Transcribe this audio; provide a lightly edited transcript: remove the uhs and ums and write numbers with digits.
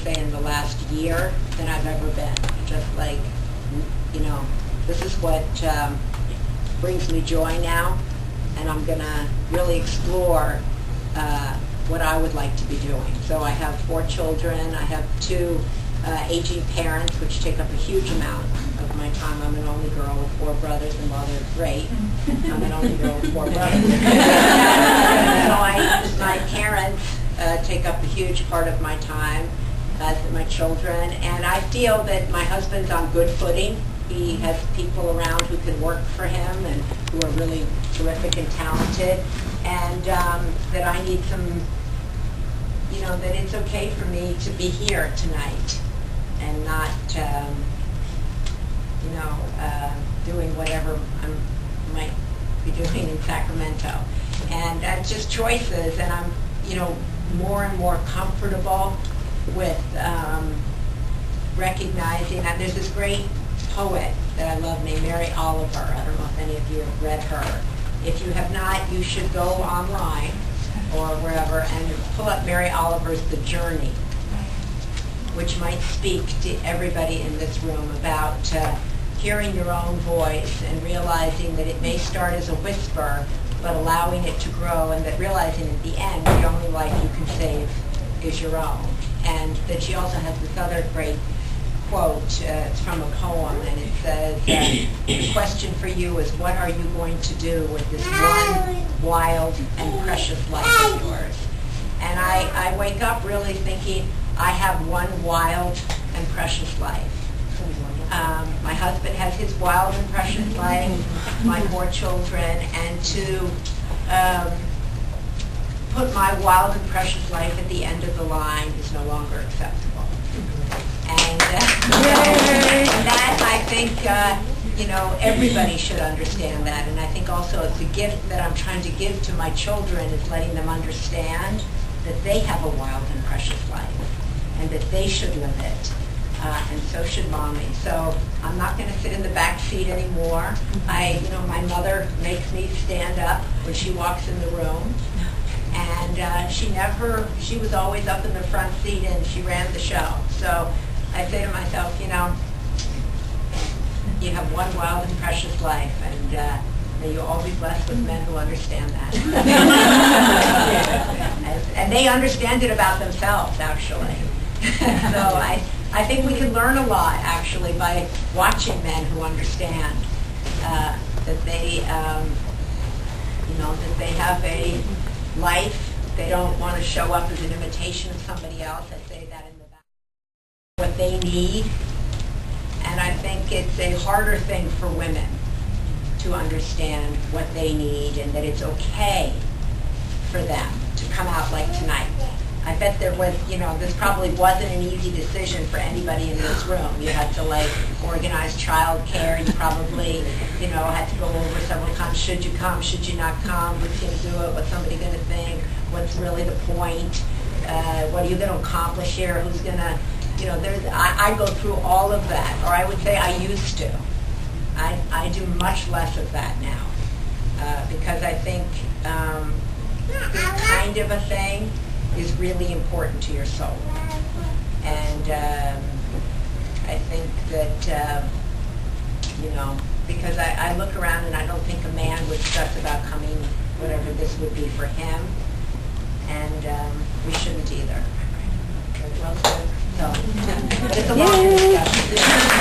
say in the last year than I've ever been. Just like, this is what brings me joy now, and I'm going to really explore what I would like to be doing. So I have 4 children. I have 2 aging parents, which take up a huge amount of my time. I'm an only girl with 4 brothers, and while they're great, I'm an only girl with 4 brothers. So my parents take up a huge part of my time, my children, and I feel that my husband's on good footing. He has people around who can work for him and who are really terrific and talented, and that I need some, that it's okay for me to be here tonight and not, doing whatever I might be doing in Sacramento. And just choices, and I'm, more and more comfortable with recognizing that there's this great poet that I love named Mary Oliver. I don't know if any of you have read her. If you have not, you should go online or wherever and pull up Mary Oliver's The Journey, which might speak to everybody in this room about hearing your own voice and realizing that it may start as a whisper, but allowing it to grow, and that realizing at the end the only life you can save is your own. And that she also has this other great quote. It's from a poem, and it says, the question for you is, what are you going to do with this one wild and precious life of yours? And I wake up really thinking, I have one wild and precious life. My husband has his wild and precious life, my 4 children, and to put my wild and precious life at the end of the line is no longer acceptable. And that, I think, everybody should understand that. And I think also it's a gift that I'm trying to give to my children, is letting them understand that they have a wild and precious life and that they should live it. And so should mommy. So I'm not going to sit in the back seat anymore. My mother makes me stand up when she walks in the room. And she was always up in the front seat, and she ran the show. So I say to myself, you have one wild and precious life, and may you all be blessed with men who understand that. And they understand it about themselves, actually. So I think we can learn a lot, actually, by watching men who understand that they, that they have a life. They don't want to show up as an imitation of somebody else. I say that in the back. What they need. And I think it's a harder thing for women to understand what they need, and that it's okay for them to come out like tonight. I bet there was, this probably wasn't an easy decision for anybody in this room. You had to organize child care. You probably, had to go over several times. Should you come? Should you not come? Who's going to do it? What's somebody going to think? What's really the point? What are you going to accomplish here? Who's going to, I go through all of that, or I would say I used to. I do much less of that now because I think this kind of a thing is really important to your soul. And I think that, because I look around and I don't think a man would stress about coming, whatever this would be for him, and we shouldn't either. Well said. So, but it's a long discussion.